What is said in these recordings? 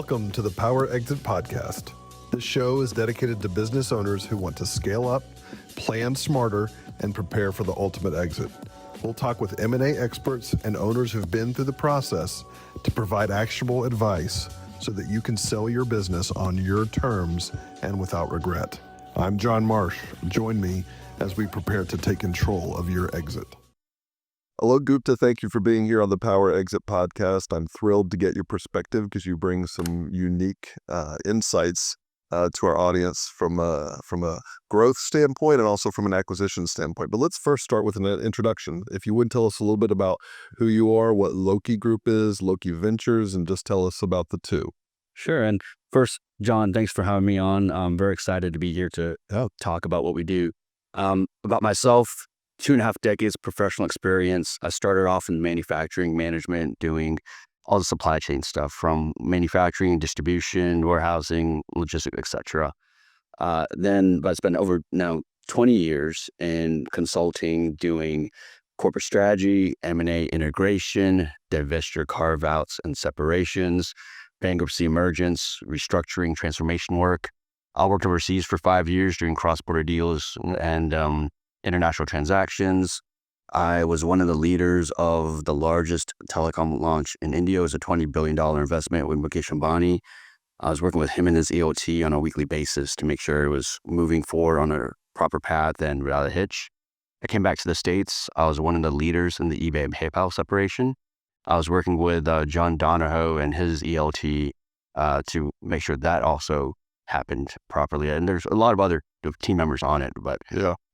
Welcome to the Power Exit Podcast. This show is dedicated to business owners who want to scale up, plan smarter, and prepare for the ultimate exit. We'll talk with M&A experts and owners who've been through the process to provide actionable advice so that you can sell your business on your terms and without regret. I'm John Marsh. Join me as we prepare to take control of your exit. Alok Gupta, thank you for being here on the Power Exit Podcast. I'm thrilled to get your perspective because you bring some unique insights to our audience from a growth standpoint and also from an acquisition standpoint. But let's first start with an introduction. If you would tell us a little bit about who you are, what Loki Group is, Loki Ventures, and just tell us about the two. Sure. And first, John, thanks for having me on. I'm very excited to be here to talk about what we do. About myself, 2.5 decades of professional experience. I started off in manufacturing management, doing all the supply chain stuff from manufacturing, distribution, warehousing, logistics, etc. Then I spent over now 20 years in consulting, doing corporate strategy, M&A integration, divestiture carve-outs and separations, bankruptcy emergence, restructuring, transformation work. I worked overseas for 5 years doing cross-border deals and international transactions. I was one of the leaders of the largest telecom launch in India. It was a $20 billion investment with Mukesh Ambani. I was working with him and his EOT on a weekly basis to make sure it was moving forward on a proper path and without a hitch. I came back to the States. I was one of the leaders in the eBay and PayPal separation. I was working with John Donahoe and his ELT to make sure that also happened properly. And there's a lot of other team members on it, but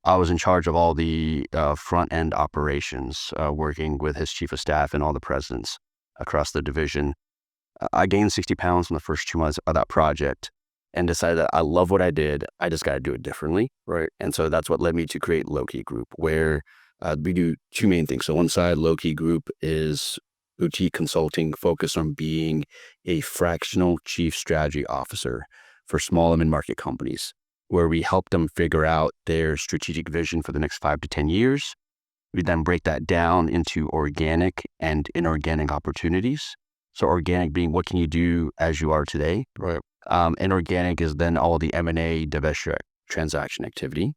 I was in charge of all the front end operations, working with his chief of staff and all the presidents across the division. I gained 60 pounds in the first 2 months of that project and decided that I love what I did. I just got to do it differently. Right. And so that's what led me to create Loki Group, where we do two main things. So one side, Loki Group is boutique consulting focused on being a fractional chief strategy officer for small and mid-market companies, where we help them figure out their strategic vision for the next 5 to 10 years. We then break that down into organic and inorganic opportunities. So organic being what can you do as you are today? Right. Inorganic is then all the M&A divestiture transaction activity.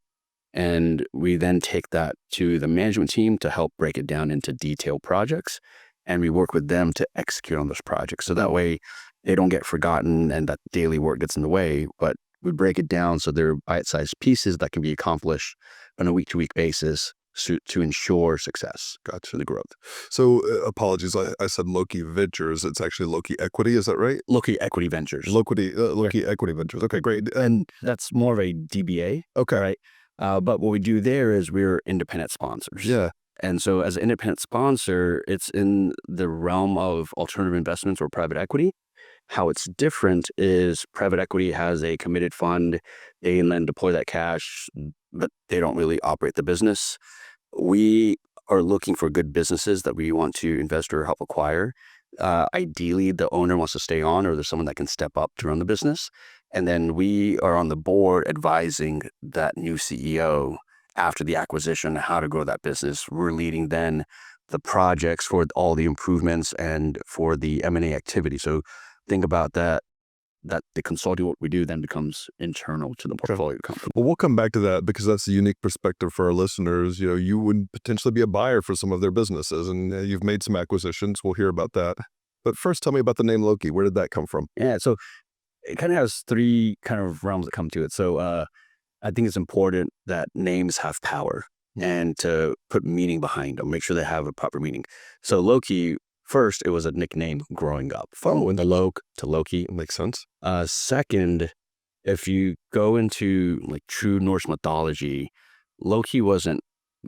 And we then take that to the management team to help break it down into detailed projects. And we work with them to execute on those projects. So that way they don't get forgotten and that daily work gets in the way, but we break it down so they're bite-sized pieces that can be accomplished on a week-to-week basis to ensure success. Gotcha. The growth. So apologies, I said Loki Ventures. It's actually Loki Equity. Is that right? Loki Equity Ventures. Loki Equity Ventures. Okay, great. And that's more of a DBA. Okay. Right. But what we do there is we're independent sponsors. Yeah. And so as an independent sponsor, it's in the realm of alternative investments or private equity. How it's different is private equity has a committed fund. They then deploy that cash, but they don't really operate the business. We are looking for good businesses that we want to invest or help acquire. Ideally, the owner wants to stay on, or there's someone that can step up to run the business. And then we are on the board advising that new CEO after the acquisition, how to grow that business. We're leading then the projects for all the improvements and for the M&A activity. So think about that the consulting what we do then becomes internal to the portfolio company. Well, we'll come back to that because that's a unique perspective for our listeners. You know, you would potentially be a buyer for some of their businesses, and you've made some acquisitions. We'll hear about that. But first, tell me about the name Loki. Where did that come from? Yeah, so it kind of has 3 kind of realms that come to it. So I think it's important that names have power and to put meaning behind them, make sure they have a proper meaning. So Loki, first, it was a nickname growing up. From the Lok to Loki. Makes sense. Second, if you go into like true Norse mythology, Loki wasn't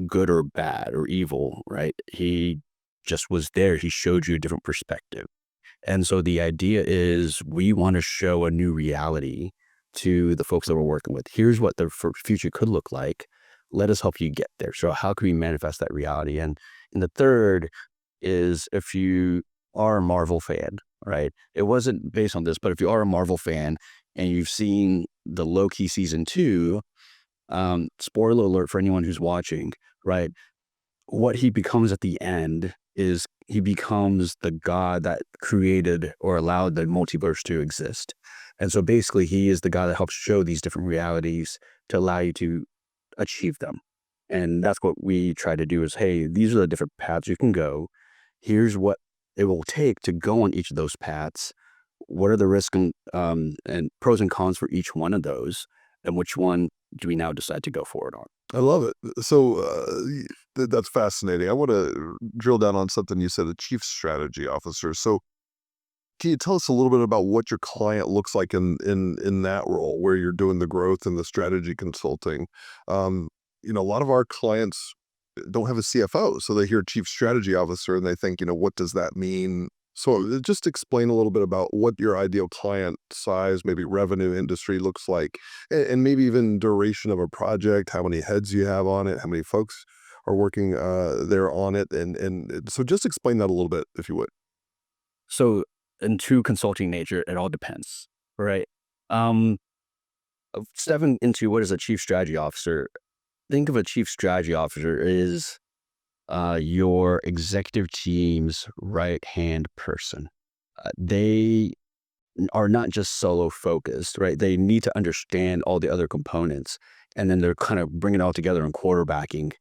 good or bad or evil, right? He just was there. He showed you a different perspective. And so the idea is we want to show a new reality to the folks that we're working with. Here's what the future could look like. Let us help you get there. So how can we manifest that reality? And the third is if you are a Marvel fan, right? It wasn't based on this, but if you are a Marvel fan and you've seen the Loki season 2, spoiler alert for anyone who's watching, right? what he becomes at the end is he becomes the God that created or allowed the multiverse to exist. And so basically he is the guy that helps show these different realities to allow you to achieve them. And that's what we try to do is, hey, these are the different paths you can go. Here's what it will take to go on each of those paths. What are the risks and pros and cons for each one of those? And which one do we now decide to go forward on? I love it. So that's fascinating. I want to drill down on something you said, a chief strategy officer. So can you tell us a little bit about what your client looks like in that role, where you're doing the growth and the strategy consulting? A lot of our clients don't have a CFO, so they hear chief strategy officer and they think, what does that mean? So just explain a little bit about what your ideal client size, maybe revenue, industry looks like, and maybe even duration of a project, how many heads you have on it, how many folks are working there on it, and so just explain that a little bit, if you would. So in true consulting nature, it all depends, right? Um, Stepping into what is a chief strategy officer, think of a chief strategy officer is your executive team's right-hand person. They are not just solo focused, right? They need to understand all the other components, and then they're kind of bringing it all together and quarterbacking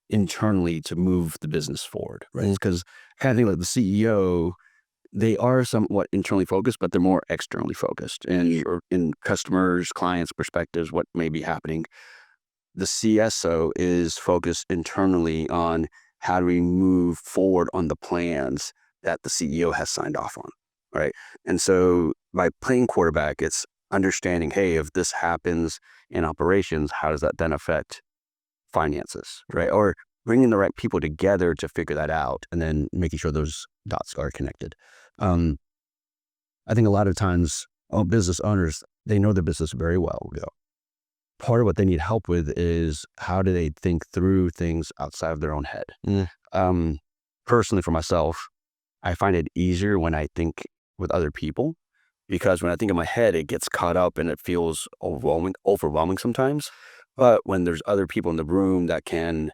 internally to move the business forward, right? Because kind of thing like the CEO, they are somewhat internally focused, but they're more externally focused and in customers, clients' perspectives, what may be happening. The CSO is focused internally on how do we move forward on the plans that the CEO has signed off on, right? And so by playing quarterback, it's understanding, hey, if this happens in operations, how does that then affect finances, right? Or bringing the right people together to figure that out and then making sure those dots are connected. I think a lot of times business owners, they know the business very well. Yeah. Part of what they need help with is how do they think through things outside of their own head. Personally, for myself, I find it easier when I think with other people, because when I think in my head, it gets caught up and it feels overwhelming sometimes. But when there's other people in the room that can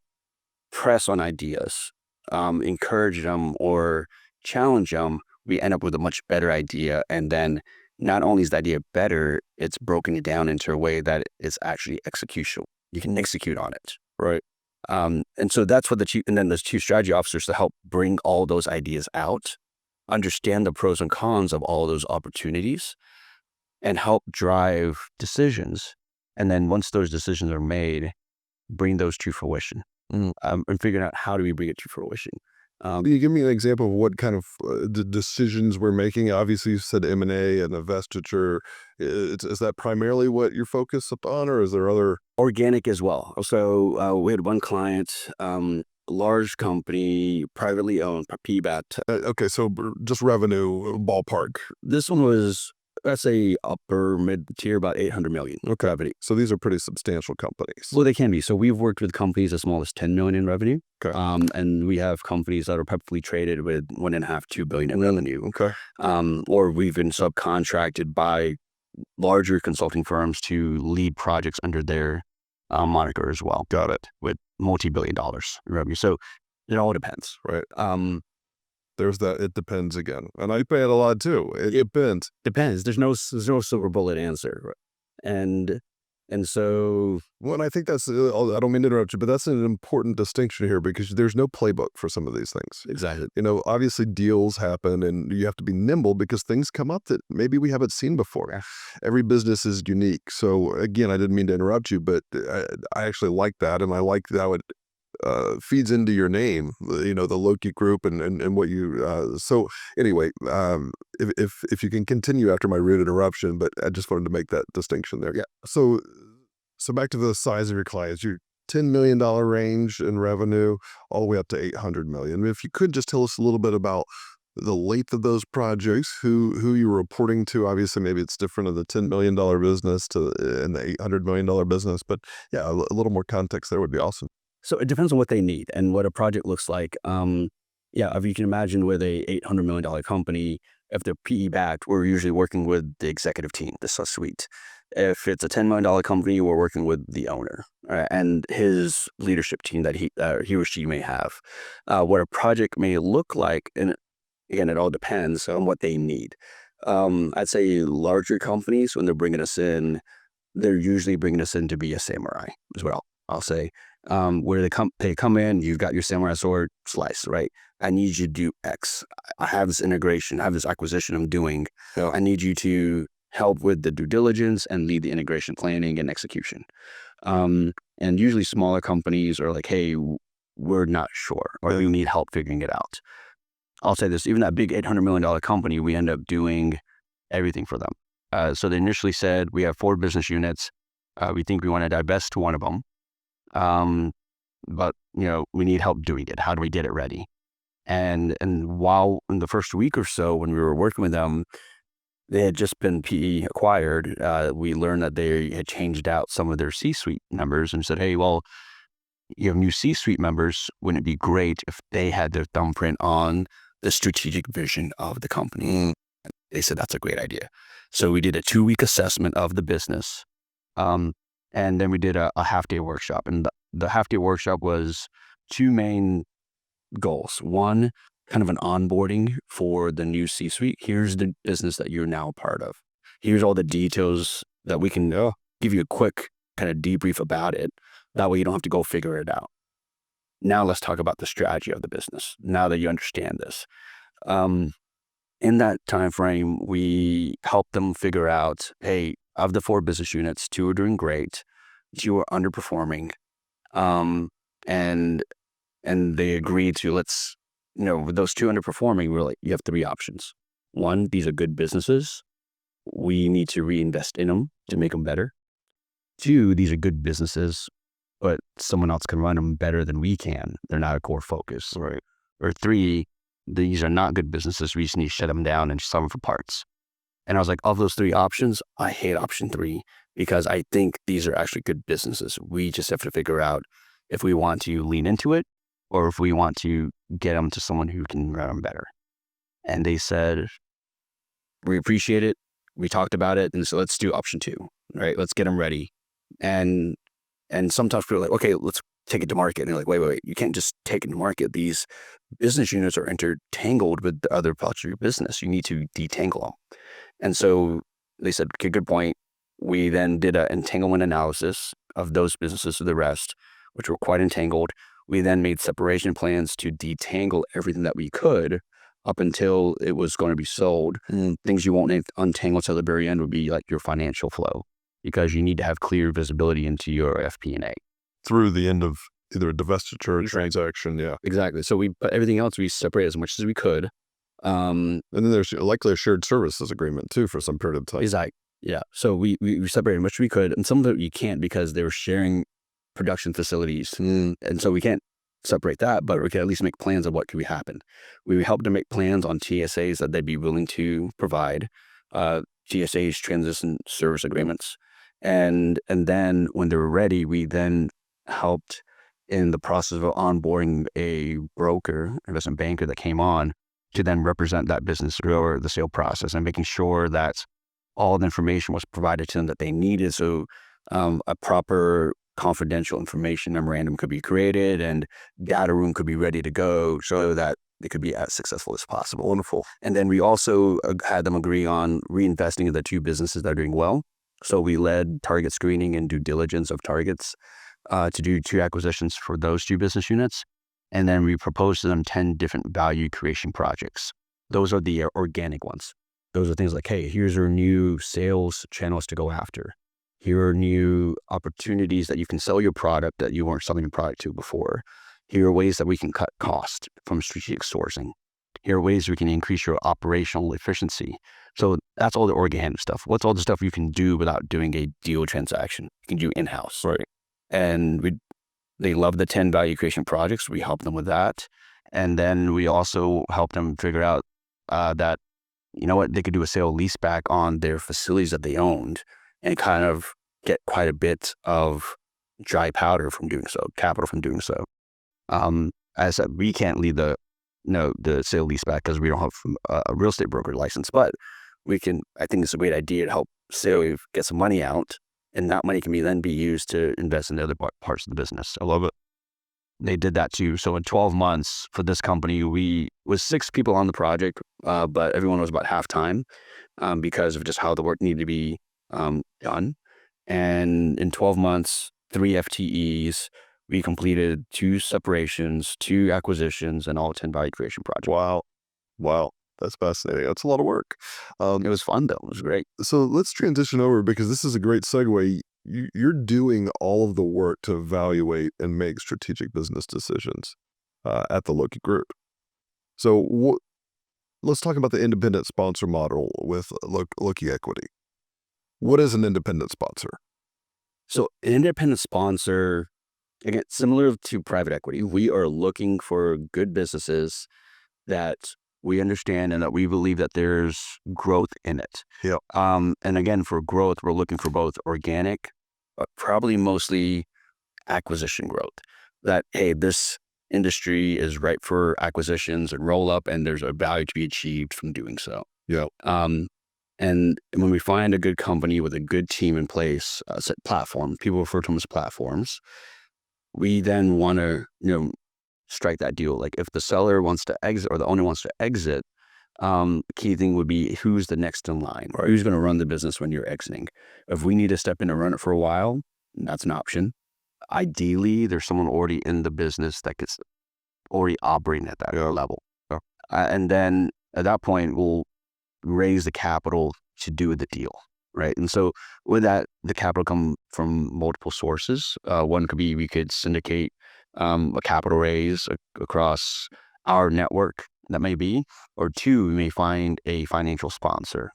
press on ideas, encourage them or challenge them, we end up with a much better idea. And then not only is the idea better, it's broken it down into a way that is actually execution. You can execute on it. Right. And so that's what and then there's chief strategy officers to help bring all those ideas out, understand the pros and cons of all those opportunities, and help drive decisions. And then once those decisions are made, bring those to fruition. And figuring out how do we bring it to fruition. Can you give me an example of what kind of decisions we're making? Obviously, you said M&A and divestiture. Is that primarily what you're focused upon, or is there other? Organic as well. So we had one client, large company, privately owned, PE-backed. Okay, so just revenue ballpark. This one was, let's say, upper mid-tier, about 800 million. Okay. Revenue. So these are pretty substantial companies. Well, they can be. So we've worked with companies as small as 10 million in revenue. Okay. And we have companies that are publicly traded with 1.5, 2 billion in revenue. Okay. Or we've been subcontracted by larger consulting firms to lead projects under their moniker as well. Got it. With multi-billion dollars in revenue. So it all depends. Right. There's that. It depends again, and I pay it a lot too. It depends. Depends. There's no silver bullet answer, and so. Well, I think that's. I don't mean to interrupt you, but that's an important distinction here, because there's no playbook for some of these things. Exactly. Obviously deals happen, and you have to be nimble because things come up that maybe we haven't seen before. Yeah. Every business is unique. So again, I didn't mean to interrupt you, but I actually like that, and I like how it feeds into your name, the Loki Group and what you, so anyway, if you can continue after my rude interruption, but I just wanted to make that distinction there. Yeah. So back to the size of your clients, you're $10 million range in revenue all the way up to 800 million. If you could just tell us a little bit about the length of those projects, who you're reporting to. Obviously, maybe it's different in the $10 million business to in the $800 million business, but yeah, a little more context there would be awesome. So it depends on what they need and what a project looks like. If you can imagine with a $800 million company, if they're PE backed, we're usually working with the executive team, the C-suite. If it's a $10 million company, we're working with the owner and his leadership team that he or she may have. What a project may look like, and again, it all depends on what they need. I'd say larger companies, when they're bringing us in, they're usually bringing us in to be a samurai as well. I'll say, where they come in, you've got your samurai sword slice, right? I need you to do X. I have this integration, I have this acquisition I'm doing. So I need you to help with the due diligence and lead the integration planning and execution. And usually smaller companies are like, hey, we're not sure, or we need help figuring it out. I'll say this, even that big $800 million company, we end up doing everything for them. So they initially said, we have 4 business units. We think we want to divest to one of them. But we need help doing it. How do we get it ready? And while in the first week or so, when we were working with them, they had just been PE acquired. We learned that they had changed out some of their C-suite members and said, hey, well, you have new C-suite members. Wouldn't it be great if they had their thumbprint on the strategic vision of the company? They said, that's a great idea. So we did a 2-week assessment of the business. And then we did a half-day workshop. And the half-day workshop was 2 main goals. One, kind of an onboarding for the new C-suite. Here's the business that you're now a part of. Here's all the details that we can give you a quick kind of debrief about it. That way you don't have to go figure it out. Now let's talk about the strategy of the business. Now that you understand this. In that time frame, we helped them figure out, hey, of the 4 business units, 2 are doing great, 2 are underperforming. And they agreed to with those 2 underperforming, we're like, you have 3 options. 1, these are good businesses. We need to reinvest in them to make them better. 2, these are good businesses, but someone else can run them better than we can. They're not a core focus. Right. Or 3, these are not good businesses. We just need to shut them down and sell them for parts. And I was like, of those 3 options, I hate option 3 because I think these are actually good businesses. We just have to figure out if we want to lean into it or if we want to get them to someone who can run them better. And they said, we appreciate it. We talked about it. And so let's do option 2, right? Let's get them ready. And sometimes people are like, okay, let's take it to market. And they're like, wait, you can't just take it to market. These business units are intertangled with the other parts of your business. You need to detangle them. And so they said, okay, good point. We then did an entanglement analysis of those businesses to the rest, which were quite entangled. We then made separation plans to detangle everything that we could up until it was going to be sold. Things you won't untangle till the very end would be like your financial flow, because you need to have clear visibility into your FP&A. Through the end of either a divestiture or transaction, yeah. Exactly. So but everything else we separated as much as we could. And then there's likely a shared services agreement too for some period of time. Exactly. Yeah. So we separated as much as we could, and some of it you can't because they were sharing production facilities, and so we can't separate that, but we can at least make plans of what could happen. We helped them make plans on TSAs that they'd be willing to provide, TSAs, transition service agreements, and then when they were ready, we then helped in the process of onboarding a broker, investment banker that came on to then represent that business through the sale process and making sure that all the information was provided to them that they needed. So a proper confidential information memorandum could be created and data room could be ready to go so that they could be as successful as possible. Wonderful. And then we also had them agree on reinvesting in the 2 businesses that are doing well. So we led target screening and due diligence of targets to do 2 acquisitions for those 2 business units. And then we proposed to them 10 different value creation projects. Those are the organic ones. Those are things like, hey, here's our new sales channels to go after. Here are new opportunities that you can sell your product that you weren't selling your product to before. Here are ways that we can cut cost from strategic sourcing. Here are ways we can increase your operational efficiency. So that's all the organic stuff. What's all the stuff you can do without doing a deal transaction? You can do in-house. Right. And they love the 10 value creation projects. We help them with that. And then we also help them figure out that, they could do a sale leaseback on their facilities that they owned and kind of get quite a bit of dry powder from doing so, capital from doing so. As I said, we can't lead the sale leaseback because we don't have a real estate broker license, but we can. I think it's a great idea to help get some money out, and that money can then be used to invest in the other parts of the business. I love it. They did that too. So in 12 months for this company, we was 6 people on the project, but everyone was about half time because of just how the work needed to be done. And in 12 months, 3 FTEs, we completed 2 separations, 2 acquisitions, and all 10 value creation projects. Wow. That's fascinating. That's a lot of work. It was fun though. It was great. So let's transition over, because this is a great segue. You're doing all of the work to evaluate and make strategic business decisions at the Loki Group. So let's talk about the independent sponsor model with Loki Equity. What is an independent sponsor? So an independent sponsor, again, similar to private equity, we are looking for good businesses that we understand and that we believe that there's growth in it. Yeah. And again, for growth, we're looking for both organic, but probably mostly acquisition growth. That, hey, this industry is ripe for acquisitions and roll up, and there's a value to be achieved from doing so. Yeah. And when we find a good company with a good team in place, platform, people refer to them as platforms, we then want to, strike that deal. Like if the seller wants to exit or the owner wants to exit, the key thing would be who's the next in line, or who's going to run the business when you're exiting. If we need to step in and run it for a while, that's an option. Ideally, there's someone already in the business that gets already operating at that level. And then at that point, we'll raise the capital to do the deal, right? And so with that, the capital come from multiple sources. One could be we could syndicate a capital raise across our network, that may be, or 2, we may find a financial sponsor.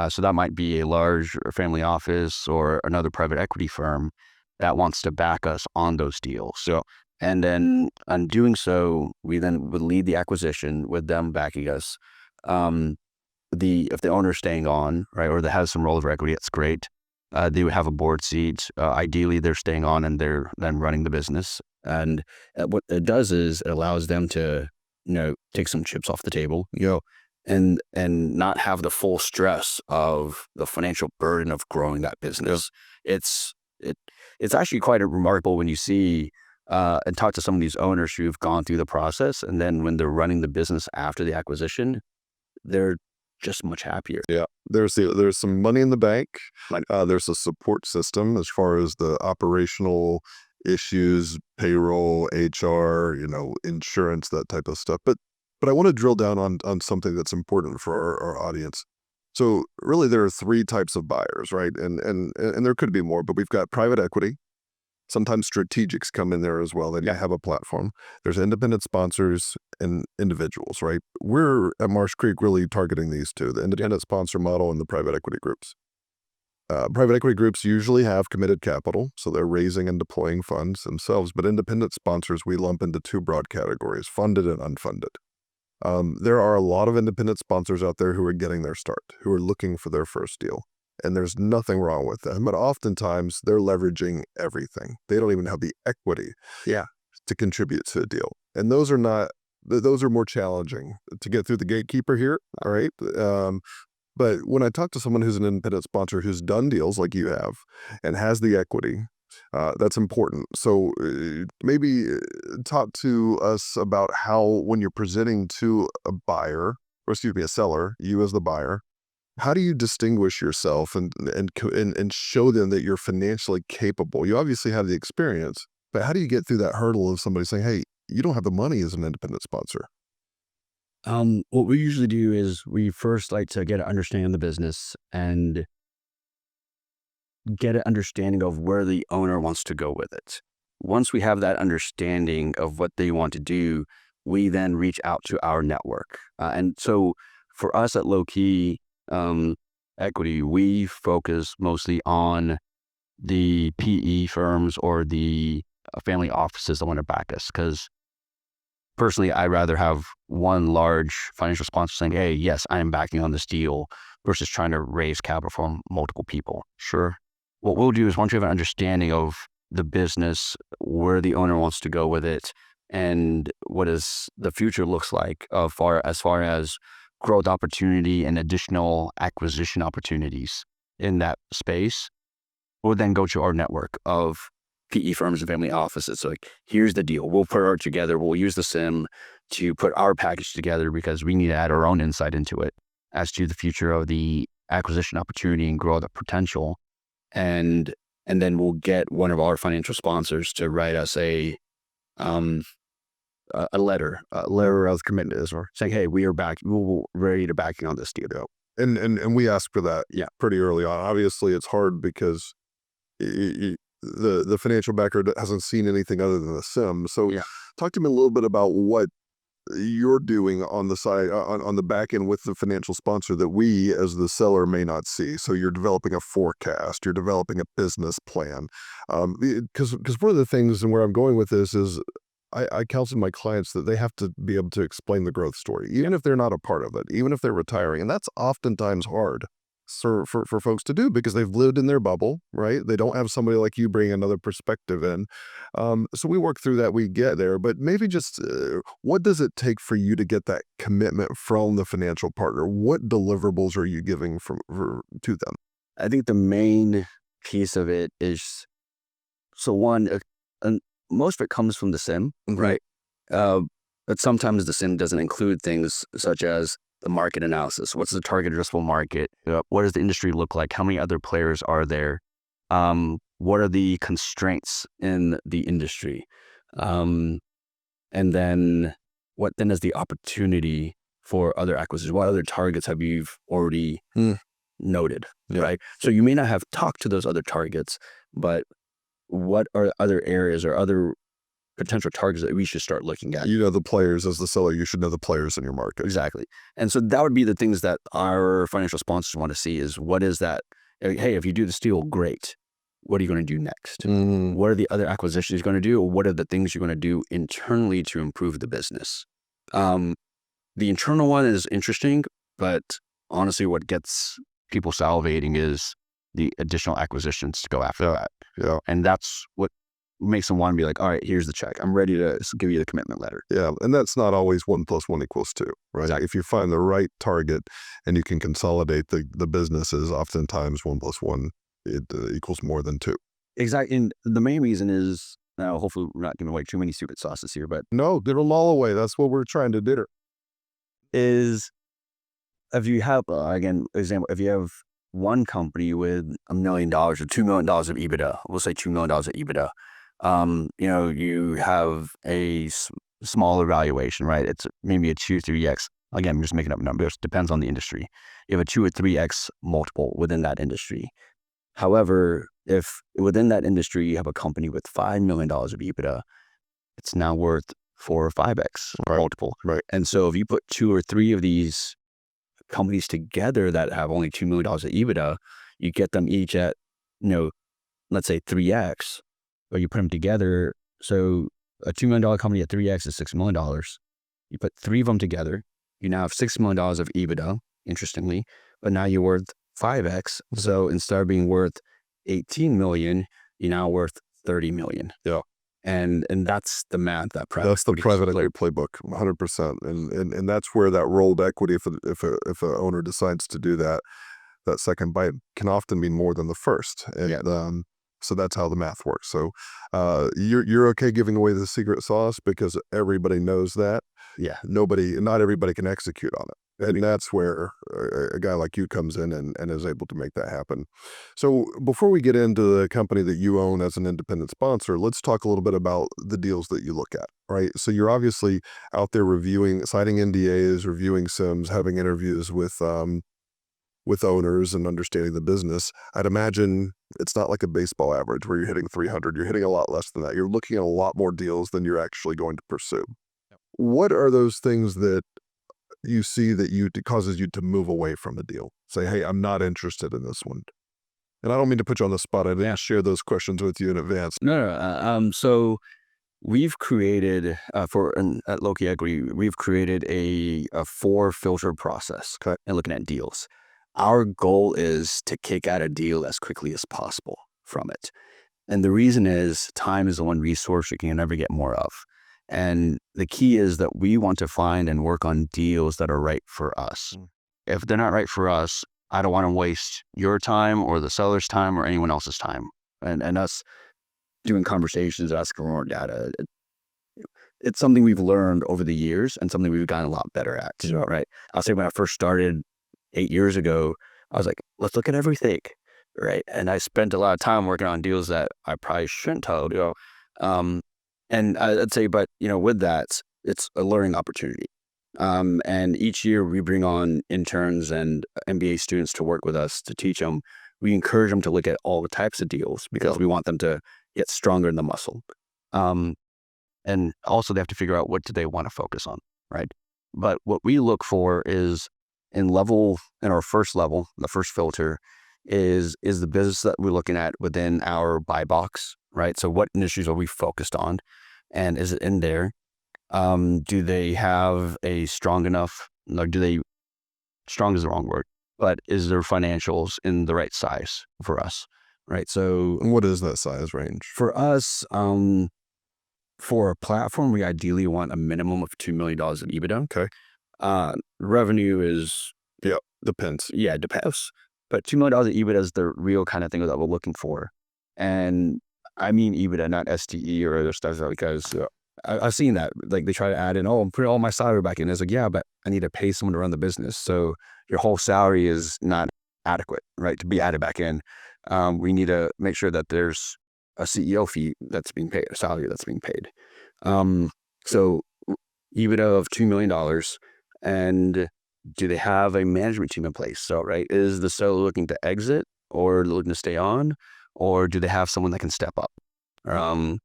So that might be a large family office or another private equity firm that wants to back us on those deals. So, and then on doing so, we then would lead the acquisition with them backing us. If the owner's staying on, right, or that has some role of equity, that's great. They would have a board seat. Ideally, they're staying on and they're then running the business. And what it does is it allows them to, take some chips off the table, and not have the full stress of the financial burden of growing that business. It's actually quite remarkable when you see and talk to some of these owners who've gone through the process, and then when they're running the business after the acquisition, they're just much happier. Yeah. There's some money in the bank. There's a support system as far as the operational issues, payroll, HR, insurance, that type of stuff. But I want to drill down on something that's important for our audience. So really there are 3 types of buyers, right? And there could be more, but we've got private equity. Sometimes strategics come in there as well. They have a platform. There's independent sponsors and individuals, right? We're at Marsh Creek really targeting these 2, the independent sponsor model and the private equity groups. Private equity groups usually have committed capital, so they're raising and deploying funds themselves. But independent sponsors, we lump into 2 broad categories, funded and unfunded. There are a lot of independent sponsors out there who are getting their start, who are looking for their first deal. And there's nothing wrong with them, but oftentimes they're leveraging everything. They don't even have the equity to contribute to a deal. And those are more challenging to get through the gatekeeper here, all right? But when I talk to someone who's an independent sponsor who's done deals like you have and has the equity, that's important. So maybe talk to us about how, when you're presenting to a seller, you as the buyer, how do you distinguish yourself and show them that you're financially capable? You obviously have the experience, but how do you get through that hurdle of somebody saying, hey, you don't have the money as an independent sponsor? What we usually do is we first like to get an understanding of the business and get an understanding of where the owner wants to go with it. Once we have that understanding of what they want to do, we then reach out to our network. And so for us at Loki Equity, we focus mostly on the PE firms or the family offices that want to back us, because personally, I'd rather have one large financial sponsor saying, hey, yes, I am backing on this deal, versus trying to raise capital from multiple people. Sure. What we'll do is, once you have an understanding of the business, where the owner wants to go with it, and what is the future looks like as far as growth opportunity and additional acquisition opportunities, in that space will then go to our network of PE firms and family offices. So like, here's the deal. We'll put it together. We'll use the sim to put our package together because we need to add our own insight into it as to the future of the acquisition opportunity and grow the potential. And then we'll get one of our financial sponsors to write us a letter of commitment, or saying, hey, we're ready to back you on this deal. And we ask for that pretty early on. Obviously, it's hard because the financial backer hasn't seen anything other than the sim. So talk to me a little bit about what you're doing on the side, on the back end with the financial sponsor that we as the seller may not see. So you're developing a forecast, you're developing a business plan. Because one of the things, and where I'm going with this is, I counsel my clients that they have to be able to explain the growth story, even if they're not a part of it, even if they're retiring. And that's oftentimes hard for folks to do because they've lived in their bubble, right? They don't have somebody like you bring another perspective in. So we work through that, we get there, but maybe just what does it take for you to get that commitment from the financial partner? What deliverables are you giving to them? I think the main piece of it is, so one, most of it comes from the sim, right? But sometimes the sim doesn't include things such as the market analysis. What's the target addressable market? What does the industry look like? How many other players are there? What are the constraints in the industry? And then what then is the opportunity for other acquisitions? What other targets have you already noted, right? So you may not have talked to those other targets, but what are other areas or other potential targets that we should start looking at? You know the players. As the seller, you should know the players in your market. Exactly. And so that would be the things that our financial sponsors want to see is, what is that? Hey, if you do this deal, great. What are you going to do next? What are the other acquisitions you're going to do? Or what are the things you're going to do internally to improve the business? The internal one is interesting, but honestly, what gets people salivating is the additional acquisitions to go after that. And that's what makes them want to be like, all right, here's the check. I'm ready to give you the commitment letter. Yeah. And that's not always 1 + 1 = 2, right? Exactly. If you find the right target and you can consolidate the businesses, oftentimes 1 + 1 equals more than 2. Exactly. And the main reason is, now hopefully we're not giving away too many secret sauces here, but No, give them all away. That's what we're trying to do. Is if you have, again, example, if you have one company with $1 million or $2 million of EBITDA, we'll say $2 million of EBITDA, you have a smaller valuation, right? It's maybe a 2-3x. Again, I'm just making up numbers. Depends on the industry. You have a 2 or 3x multiple within that industry. However, if within that industry you have a company with $5 million of EBITDA, it's now worth 4 or 5x multiple. Right. And so if you put 2 or 3 of these companies together that have only $2 million of EBITDA, you get them each at, let's say 3x, or you put them together. So a $2 million company at 3x is $6 million. You put 3 of them together, you now have $6 million of EBITDA, interestingly, but now you're worth 5x. So instead of being worth 18 million, you're now worth 30 million. Yeah. And that's the math that that's the private equity playbook, 100%. And that's where that rolled equity, if a owner decides to do that second bite can often be more than the first. And so that's how the math works. So you're okay giving away the secret sauce because everybody knows that. Yeah. Not everybody can execute on it. And that's where a guy like you comes in and is able to make that happen. So before we get into the company that you own as an independent sponsor, let's talk a little bit about the deals that you look at, right? So you're obviously out there signing NDAs, reviewing SIMs, having interviews with owners and understanding the business. I'd imagine it's not like a baseball average where you're hitting 300. You're hitting a lot less than that. You're looking at a lot more deals than you're actually going to pursue. Yep. What are those things that you see that causes you to move away from a deal? Say, hey, I'm not interested in this one. And I don't mean to put you on the spot. I didn't share those questions with you in advance. No. So we've created at Loki Equity, we've created a 4-filter process in looking at deals. Our goal is to kick out a deal as quickly as possible from it. And the reason is time is the one resource you can never get more of. And the key is that we want to find and work on deals that are right for us. If they're not right for us, I don't want to waste your time or the seller's time or anyone else's time. And us doing conversations, asking for more data, it's something we've learned over the years and something we've gotten a lot better at, right? I'll say when I first started 8 years ago, I was like, let's look at everything, right? And I spent a lot of time working on deals that I probably shouldn't have, Um, and I'd say, but, with that, it's a learning opportunity. And each year we bring on interns and MBA students to work with us to teach them. We encourage them to look at all the types of deals because we want them to get stronger in the muscle. And also they have to figure out what do they want to focus on, right? But what we look for is in our first level, the first filter is the business that we're looking at within our buy box, right? So what industries are we focused on? And is it in there? Do they have a strong enough, strong is the wrong word, but is their financials in the right size for us, right? So And what is that size range? for us, for a platform, we ideally want a minimum of $2 million of EBITDA. Okay. Revenue is, Depends. depends. But $2 million of EBITDA is the real kind of thing that we're looking for. And I mean EBITDA, not STE or other stuff, because I've seen that. Like they try to add in, I'm putting all my salary back in. It's like, yeah, but I need to pay someone to run the business. So your whole salary is not adequate, right, to be added back in. We need to make sure that there's a CEO fee that's being paid, a salary that's being paid. So EBITDA of $2 million. And do they have a management team in place? So, right, is the seller looking to exit or looking to stay on, or do they have someone that can step up? And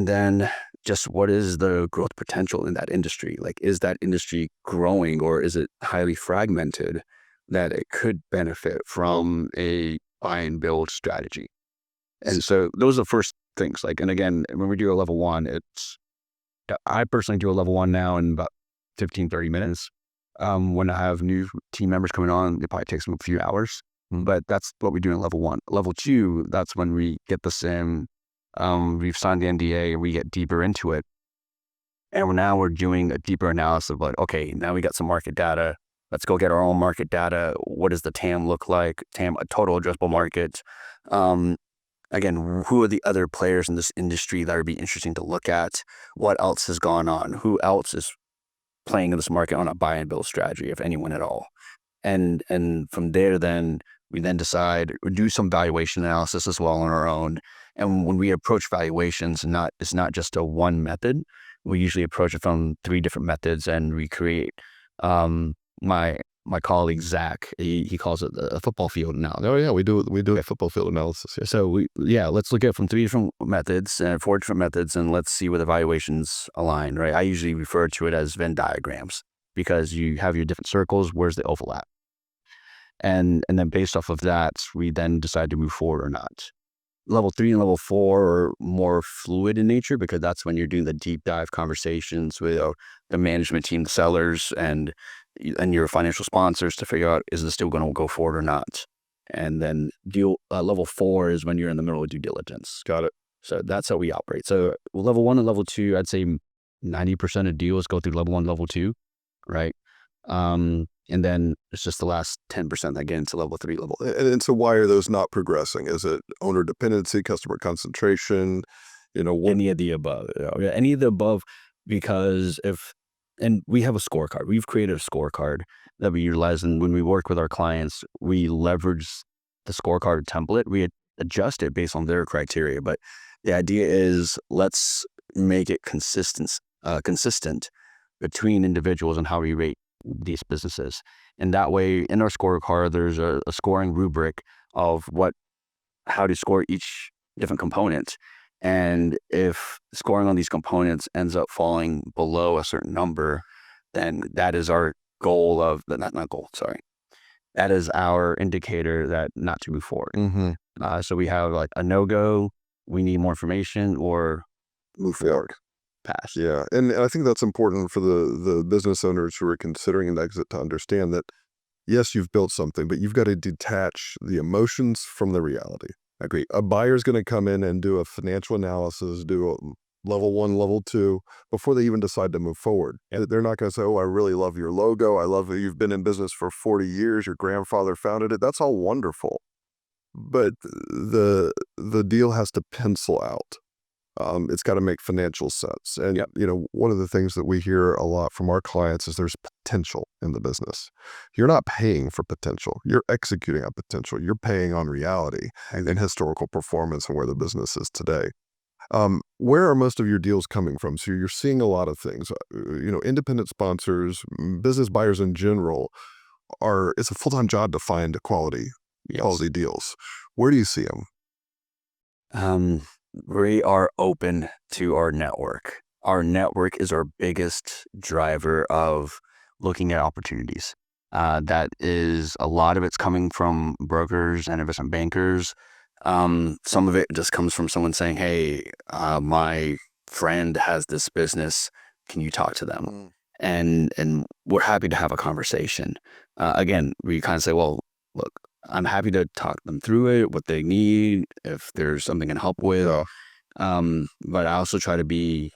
then just what is the growth potential in that industry? Like, is that industry growing or is it highly fragmented that it could benefit from a buy and build strategy? And so those are the first things. Like, and again, when we do a level one, I personally do a level one now in about 15, 30 minutes. When I have new team members coming on, it probably takes them a few hours, but that's what we do in level one. Level two, that's when we get the SIM. We've signed the NDA, we get deeper into it. And now we're doing a deeper analysis of like, okay, now we got some market data. Let's go get our own market data. What does the TAM look like? TAM, a total addressable market. Again, who are the other players in this industry that would be interesting to look at? What else has gone on? Who else is playing in this market on a buy and build strategy, if anyone at all? And from there, then we then decide, or do some valuation analysis as well on our own. And when we approach valuations, it's not just a one method. We usually approach it from 3 different methods, and we create. My colleague Zach, he calls it a football field analysis. Oh yeah, we do a football field analysis. Yeah. So let's look at it from 3 different methods and 4 different methods, and let's see where the valuations align. Right. I usually refer to it as Venn diagrams because you have your different circles. Where's the overlap? And then based off of that, we then decide to move forward or not. Level 3 and level 4 are more fluid in nature because that's when you're doing the deep dive conversations with the management team, the sellers, and your financial sponsors to figure out, is this still going to go forward or not? And then level 4 is when you're in the middle of due diligence. Got it. So that's how we operate. So level 1 and level 2, I'd say 90% of deals go through level 1, level 2, right? And then it's just the last 10% that get into level 3 level. And so why are those not progressing? Is it owner dependency, customer concentration? Any of the above. Any of the above, because and we have a scorecard. We've created a scorecard that we utilize, and when we work with our clients, we leverage the scorecard template. We adjust it based on their criteria, but the idea is let's make it consistent between individuals and how we rate these businesses. And that way, in our scorecard, there's a scoring rubric of how to score each different component. And if scoring on these components ends up falling below a certain number, then that is our goal that is our indicator that not to move forward. Mm-hmm. So we have like a no-go, we need more information, or move forward, pass. Yeah, and I think that's important for the business owners who are considering an exit to understand that, yes, you've built something, but you've got to detach the emotions from the reality. Agree. A buyer's going to come in and do a financial analysis, do level 1, level 2, before they even decide to move forward. And they're not going to say, oh, I really love your logo. I love that you've been in business for 40 years. Your grandfather founded it. That's all wonderful. But the deal has to pencil out. It's got to make financial sense. And, one of the things that we hear a lot from our clients is there's potential in the business. You're not paying for potential. You're executing on potential. You're paying on reality and historical performance and where the business is today. Where are most of your deals coming from? So you're seeing a lot of things, independent sponsors, business buyers in general it's a full-time job to find quality deals. Where do you see them? We are open to our network. Our network is our biggest driver of looking at opportunities. That is, a lot of it's coming from brokers and investment bankers. Some of it just comes from someone saying, hey, my friend has this business. Can you talk to them? And we're happy to have a conversation. Again, we kind of say, well, look, I'm happy to talk them through it, what they need, if there's something I can help with. Yeah. But I also try to be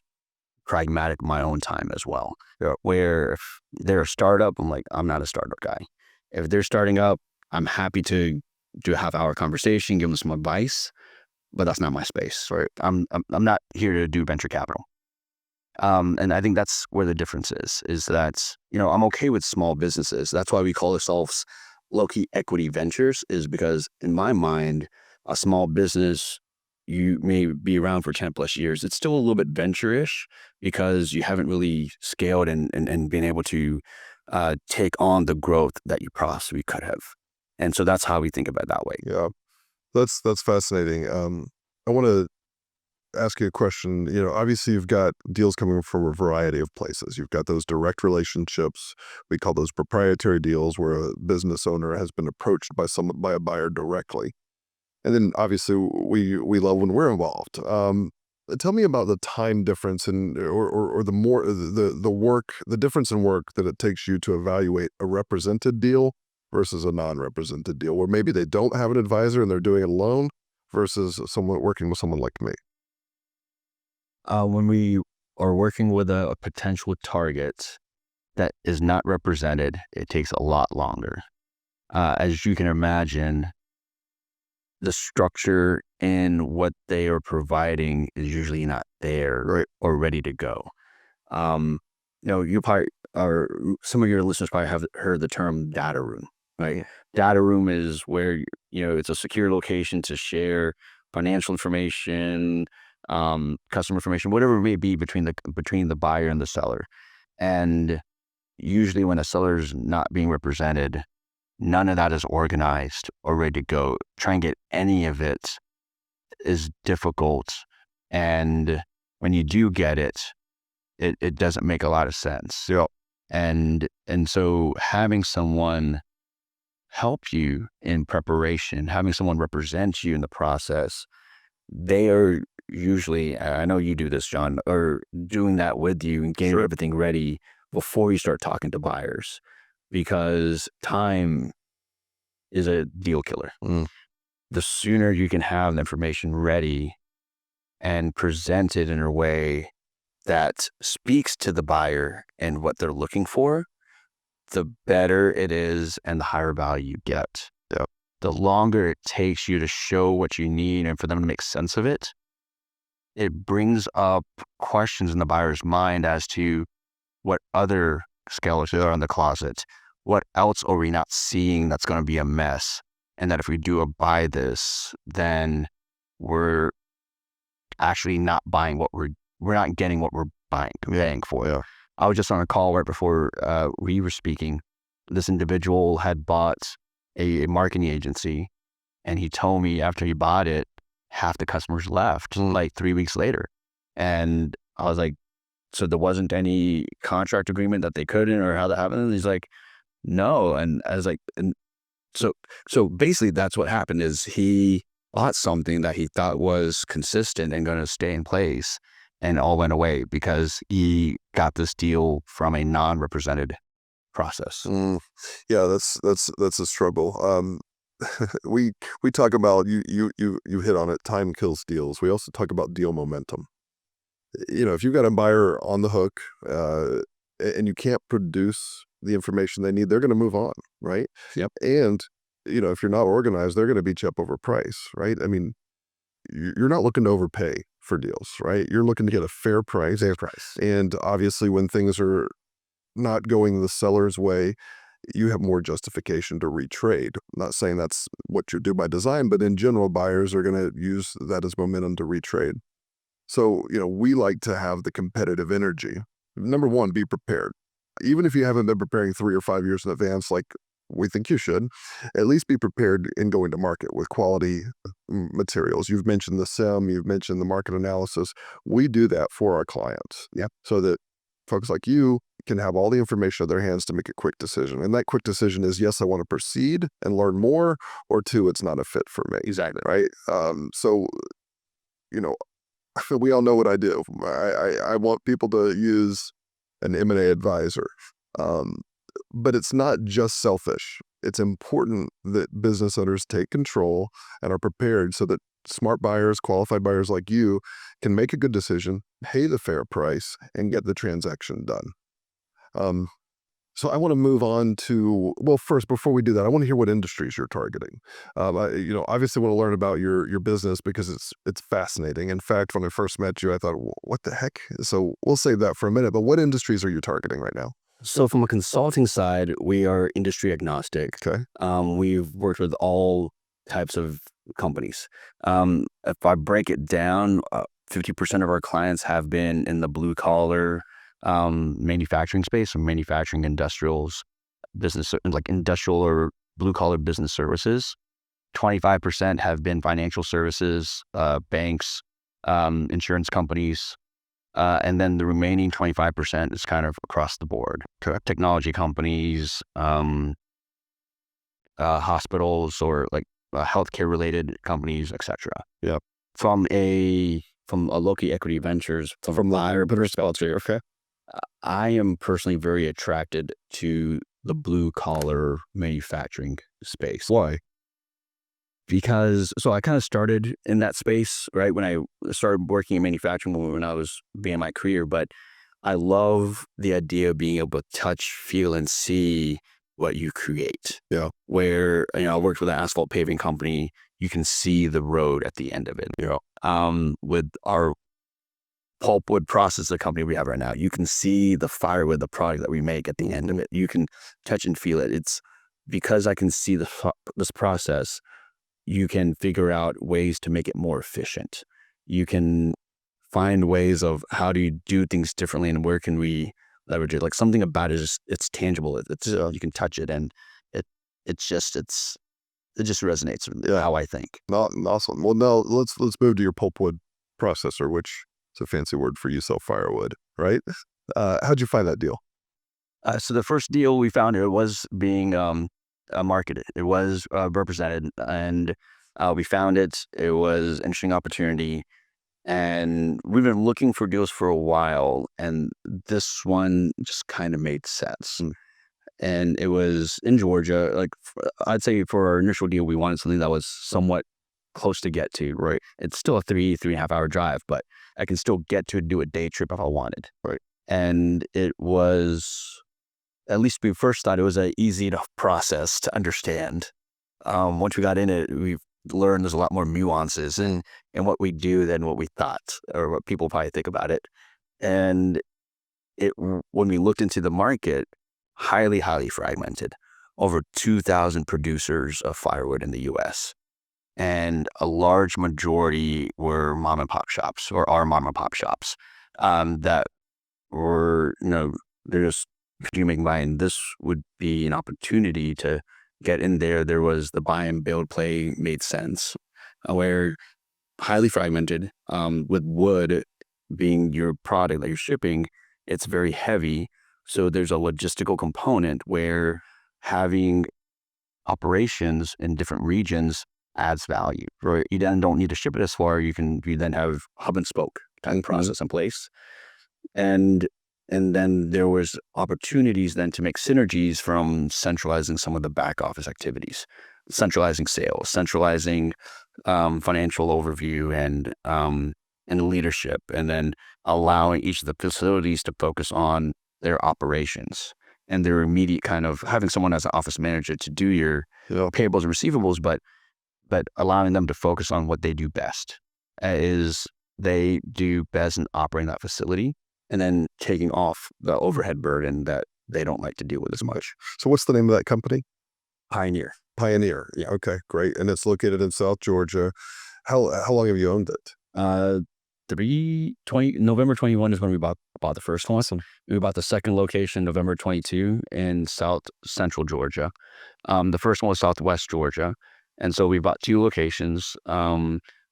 pragmatic my own time as well. Yeah. Where if they're a startup, I'm not a startup guy. If they're starting up, I'm happy to do a half-hour conversation, give them some advice, but that's not my space. Right? I'm not here to do venture capital. And I think that's where the difference is that, I'm okay with small businesses. That's why we call ourselves Loki Equity Ventures, is because in my mind, a small business, you may be around for 10 plus years. It's still a little bit venture-ish because you haven't really scaled and been able to take on the growth that you possibly could have. And so that's how we think about it that way. Yeah, that's fascinating. I want to ask you a question. Obviously you've got deals coming from a variety of places. You've got those direct relationships. We call those proprietary deals, where a business owner has been approached by a buyer directly. And then obviously we love when we're involved. Tell me about the time difference or the difference in work that it takes you to evaluate a represented deal versus a non-represented deal, where maybe they don't have an advisor and they're doing it alone, versus someone working with someone like me. When we are working with a potential target that is not represented, it takes a lot longer. As you can imagine, the structure in what they are providing is usually not there, right, or ready to go. You probably, or some of your listeners probably have heard the term data room, right? Data room is where, it's a secure location to share financial information, customer information, whatever it may be between the buyer and the seller. And usually when a seller is not being represented, none of that is organized or ready to go. Try and get any of it is difficult. And when you do get it, it doesn't make a lot of sense. Yeah. And so having someone help you in preparation, having someone represent you in the process, they are usually, I know you do this, John, or doing that with you and getting everything ready before you start talking to buyers, because time is a deal killer. The sooner you can have the information ready and present it in a way that speaks to the buyer and what they're looking for, the better it is and the higher value you get. Yep. The longer it takes you to show what you need and for them to make sense of it, it brings up questions in the buyer's mind as to what other skeletons are in the closet. What else are we not seeing that's going to be a mess? And that if we do buy this, then we're actually not buying we're not getting what we're paying for. Yeah. I was just on a call right before we were speaking. This individual had bought a marketing agency, and he told me after he bought it, half the customers left like 3 weeks later. And I was like, so there wasn't any contract agreement that they couldn't, or how that happened? And he's like, no. And I was like, and so basically that's what happened, is he bought something that he thought was consistent and going to stay in place, and all went away because he got this deal from a non-represented process. Yeah, that's a struggle. We talk about, you hit on it, time kills deals. We also talk about deal momentum. if you've got a buyer on the hook and you can't produce the information they need, they're going to move on, right? Yep. And, if you're not organized, they're going to beat you up over price, right? I mean, you're not looking to overpay for deals, right? You're looking to get a fair price. Fair price. And obviously, when things are not going the seller's way, you have more justification to retrade. I'm not saying that's what you do by design, but in general, buyers are going to use that as momentum to retrade. So, we like to have the competitive energy. Number one, be prepared. Even if you haven't been preparing 3 or 5 years in advance, like we think you should, at least be prepared in going to market with quality materials. You've mentioned the SIM, you've mentioned the market analysis. We do that for our clients. Yep. So that folks like you can have all the information at their hands to make a quick decision. And that quick decision is, yes, I want to proceed and learn more, or two, it's not a fit for me. Exactly. Right. So, we all know what I do. I want people to use an M&A advisor. But it's not just selfish. It's important that business owners take control and are prepared so that smart buyers, qualified buyers like you can make a good decision, pay the fair price, and get the transaction done. So I want to move on to, well, first, before we do that, I want to hear what industries you're targeting. Obviously want to learn about your business because it's fascinating. In fact, when I first met you, I thought, what the heck? So we'll save that for a minute. But what industries are you targeting right now? So from a consulting side, we are industry agnostic. Okay. We've worked with all types of companies. If I break it down, 50% of our clients have been in the blue collar manufacturing space, or manufacturing industrials, business, like industrial or blue collar business services. 25% have been financial services, banks, insurance companies. And then the remaining 25% is kind of across the board. Technology companies, hospitals, or like healthcare related companies, etc. Yep. From a Loki Equity Ventures, from my perspective, okay, I am personally very attracted to the blue collar manufacturing space. Why? Because, so I kind of started in that space, right? When I started working in manufacturing when I was beginning my career, but I love the idea of being able to touch, feel, and see what you create. Yeah. Where, I worked with an asphalt paving company, you can see the road at the end of it. Yeah. With our pulpwood processor company we have right now, you can see the firewood, the product that we make at the end of it. You can touch and feel it. It's because I can see this process. You can figure out ways to make it more efficient. You can find ways of how do you do things differently and where can we leverage it. Like something about it is it's tangible. You can touch it and it just resonates with how I think. Awesome. Well, now let's move to your pulpwood processor, which is a fancy word for you sell firewood, right? How'd you find that deal? So the first deal we found, it was being marketed. It was represented, and we found it. It was an interesting opportunity, and we've been looking for deals for a while, and this one just kind of made sense. And it was in Georgia. Like I'd say for our initial deal, we wanted something that was somewhat close to get to. Right. It's still a 3.5 hour drive, but I can still get to do a day trip if I wanted. Right. And it was, at least we first thought it was an easy enough process to understand. Once we got in it, we've learned there's a lot more nuances in what we do than what we thought, or what people probably think about it. And when we looked into the market, highly, highly fragmented. Over 2,000 producers of firewood in the U.S. And a large majority were mom and pop shops, or are mom and pop shops, that were, they're just consuming buying. This would be an opportunity to get in there. There was the buy and build play made sense, where highly fragmented, with wood being your product that you're shipping, it's very heavy. So there's a logistical component where having operations in different regions adds value. Right? You then don't need to ship it as far. You then have hub and spoke kind of process in place. And then there was opportunities then to make synergies from centralizing some of the back office activities, centralizing sales, centralizing financial overview, and and leadership, and then allowing each of the facilities to focus on their operations and their immediate kind of having someone as an office manager to do your payables and receivables, but allowing them to focus on what they do best is they do best in operating that facility and then taking off the overhead burden that they don't like to deal with as much. So what's the name of that company? Pioneer. Pioneer. Yeah. Okay, great. And it's located in South Georgia. How long have you owned it? November 21 is when we bought the first one. Awesome. We bought the second location November 22 in South Central Georgia. The first one was Southwest Georgia. And so we bought 2 locations.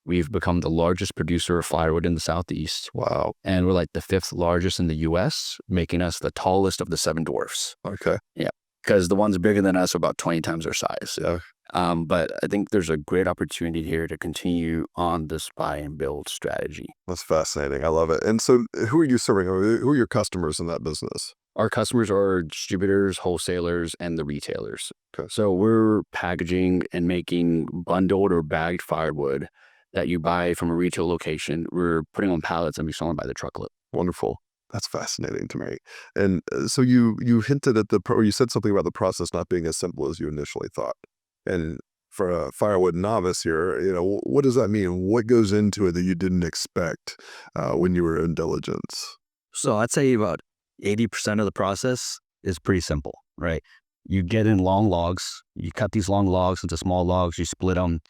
We've become the largest producer of firewood in the Southeast. Wow. And we're like the 5th largest in the U.S., making us the tallest of the 7 dwarfs. Okay. Yeah. Because the ones bigger than us are about 20 times our size. Yeah. But I think there's a great opportunity here to continue on this buy and build strategy. That's fascinating. I love it. And so who are you serving? Who are your customers in that business? Our customers are distributors, wholesalers, and the retailers. Okay. So we're packaging and making bundled or bagged firewood that you buy from a retail location. We're putting on pallets and we sell them by the truckload. Wonderful. That's fascinating to me. And so you hinted at you said something about the process not being as simple as you initially thought. And for a firewood novice here, what does that mean? What goes into it that you didn't expect when you were in diligence? So I'd say about 80% of the process is pretty simple, right? You get in long logs, you cut these long logs into small logs, you split them,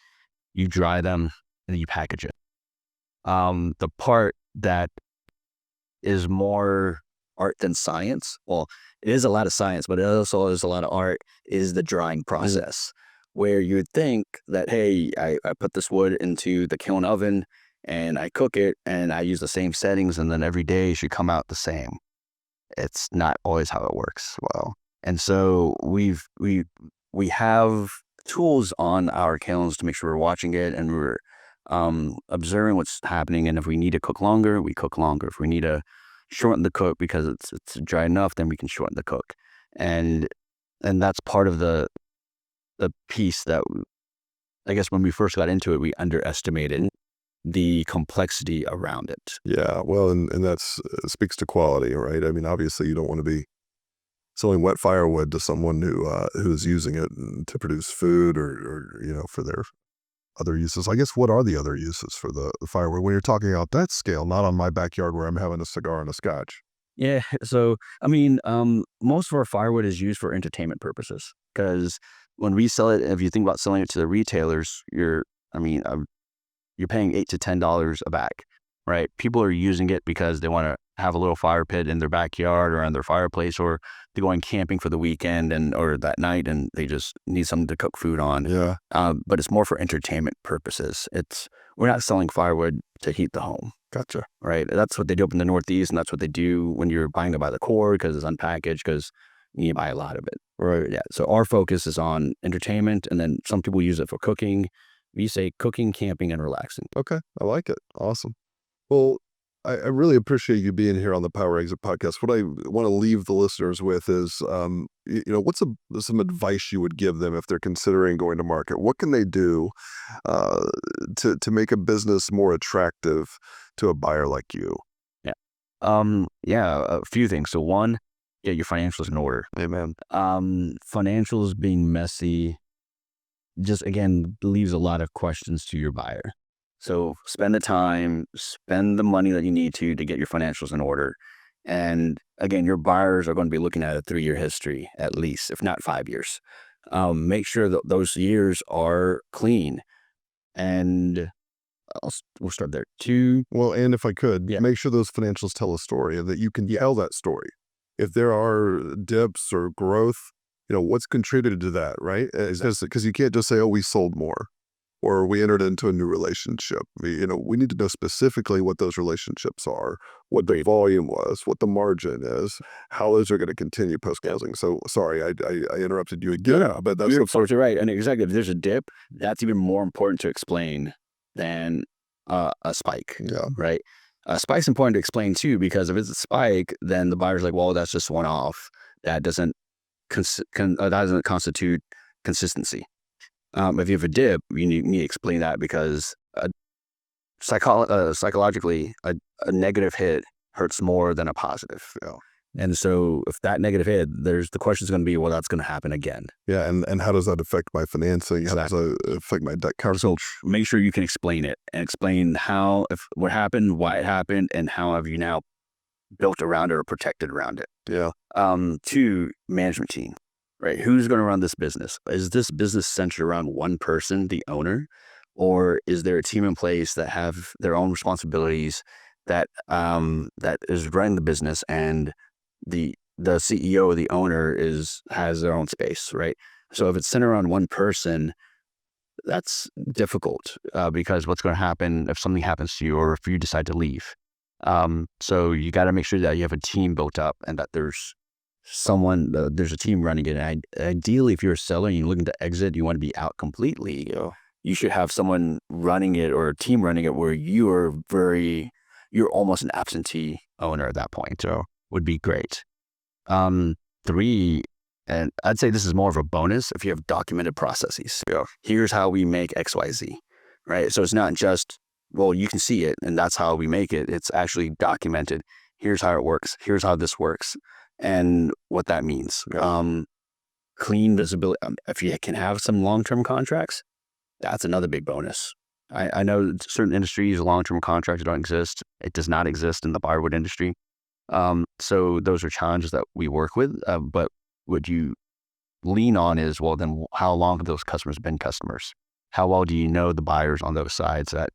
you dry them, and then you package it. The part that is more art than science, well, it is a lot of science, but it also is a lot of art, is the drying process, where you would think that, hey, I put this wood into the kiln oven and I cook it and I use the same settings and then every day it should come out the same. It's not always how it works. Wow. And so we have tools on our kilns to make sure we're watching it and we're observing what's happening. And if we need to cook longer, we cook longer. If we need to shorten the cook because it's dry enough, then we can shorten the cook. And that's part of the piece that I guess when we first got into it, we underestimated the complexity around it. Yeah, well, and that's speaks to quality, right? I mean, obviously, you don't want to be selling wet firewood to someone who's using it to produce food or for their other uses. I guess what are the other uses for the firewood when you're talking about that scale? Not on my backyard where I'm having a cigar and a scotch. Yeah, so I mean, most of our firewood is used for entertainment purposes because when we sell it, if you think about selling it to the retailers, you're paying $8 to $10 a bag, right? People are using it because they want to have a little fire pit in their backyard or on their fireplace, or they're going camping for the weekend or that night and they just need something to cook food on. Yeah. But it's more for entertainment purposes. We're not selling firewood to heat the home. Gotcha. Right. That's what they do up in the Northeast, and that's what they do when you're buying it by the cord because it's unpackaged because you buy a lot of it. Right. Yeah. So our focus is on entertainment, and then some people use it for cooking. We say cooking, camping, and relaxing. Okay. I like it. Awesome. Well, I really appreciate you being here on the Power Exit podcast. What I want to leave the listeners with is, what's some advice you would give them if they're considering going to market? What can they do to make a business more attractive to a buyer like you? Yeah. A few things. So one, get your financials in order. Amen. Financials being messy just, again, leaves a lot of questions to your buyer. So spend the time, spend the money that you need to get your financials in order. And again, your buyers are going to be looking at a 3-year history, at least, if not 5 years. Make sure that those years are clean. And we'll start there. 2. Well, and if I could, Yeah. make sure those financials tell a story and that you can tell that story. If there are dips or growth, what's contributed to that, right? Because you can't just say, oh, we sold more or we entered into a new relationship. We need to know specifically what those relationships are, what the volume was, what the margin is, how those are going to continue post-closing. So sorry, I interrupted you again, but that's You're right. And exactly, if there's a dip, that's even more important to explain than a spike. Yeah. Right. A spike's important to explain too, because if it's a spike, then the buyer's like, well, that's just one off. That doesn't constitute consistency. If you have a dip, you need to explain that because psychologically, a negative hit hurts more than a positive. Yeah. And so if that negative hit, the question is going to be, well, that's going to happen again. Yeah. And how does that affect my financing? How Exactly. does that affect my debt coverage? So make sure you can explain it and explain what happened, why it happened, and how have you now built around it or protected around it. Yeah. 2, management team, right? Who's going to run this business? Is this business centered around one person, the owner, or is there a team in place that have their own responsibilities that is running the business, and the CEO or the owner has their own space, right? So if it's centered around one person, that's difficult because what's going to happen if something happens to you or if you decide to leave? So you got to make sure that you have a team built up and that there's a team running it. And ideally, if you're a seller and you're looking to exit, you want to be out completely. You should have someone running it or a team running it where you're almost an absentee owner at that point. So would be great. 3, and I'd say this is more of a bonus if you have documented processes. Here's how we make XYZ, right? So it's not just, well, you can see it and that's how we make it. It's actually documented. Here's how it works. Here's how this works and what that means. Clean visibility. If you can have some long-term contracts, that's another big bonus. I know certain industries, long-term contracts don't exist. It does not exist in the firewood industry. So those are challenges that we work with. But what you lean on is, well, then how long have those customers been customers? How well do you know the buyers on those sides that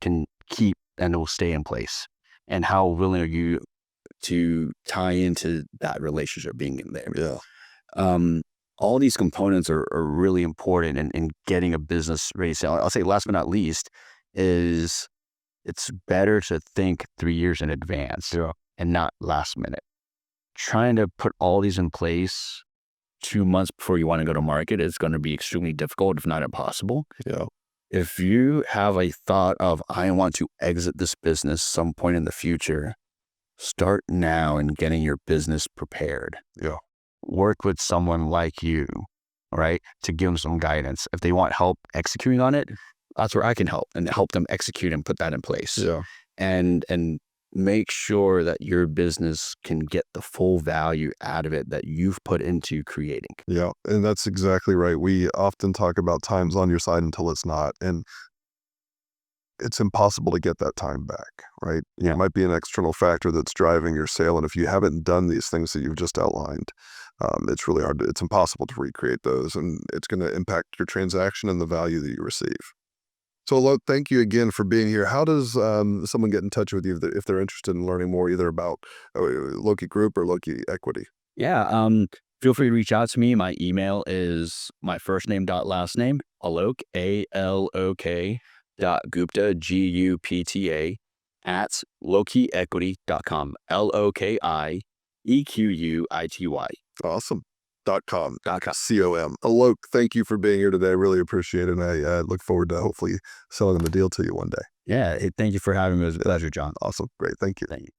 can keep and will stay in place? And how willing are you to tie into that relationship being in there? Yeah. All these components are really important in getting a business ready to sell. I'll say last but not least is it's better to think 3 years in advance and not last minute. Trying to put all these in place 2 months before you want to go to market is going to be extremely difficult, if not impossible. Yeah. If you have a thought of, I want to exit this business some point in the future, start now in getting your business prepared. Yeah. Work with someone like you, right, to give them some guidance. If they want help executing on it, that's where I can help and help them execute and put that in place. Yeah. And make sure that your business can get the full value out of it that you've put into creating. Yeah. And that's exactly right. We often talk about time's on your side until it's not. And it's impossible to get that time back, right? Yeah. It might be an external factor that's driving your sale. And if you haven't done these things that you've just outlined, it's really hard. It's impossible to recreate those. And it's going to impact your transaction and the value that you receive. So, Alok, thank you again for being here. How does someone get in touch with you if they're interested in learning more, either about Loki Group or Loki Equity? Yeah. Feel free to reach out to me. My email is my first name dot last name, Alok, ALOK .Gupta, GUPTA, at LokiEquity.com, LOKIEQUITY. Awesome. .com. .com. COM. Alok, thank you for being here today. I really appreciate it. And I look forward to hopefully selling the deal to you one day. Yeah. Thank you for having me. It was a pleasure, John. Awesome. Great. Thank you. Thank you.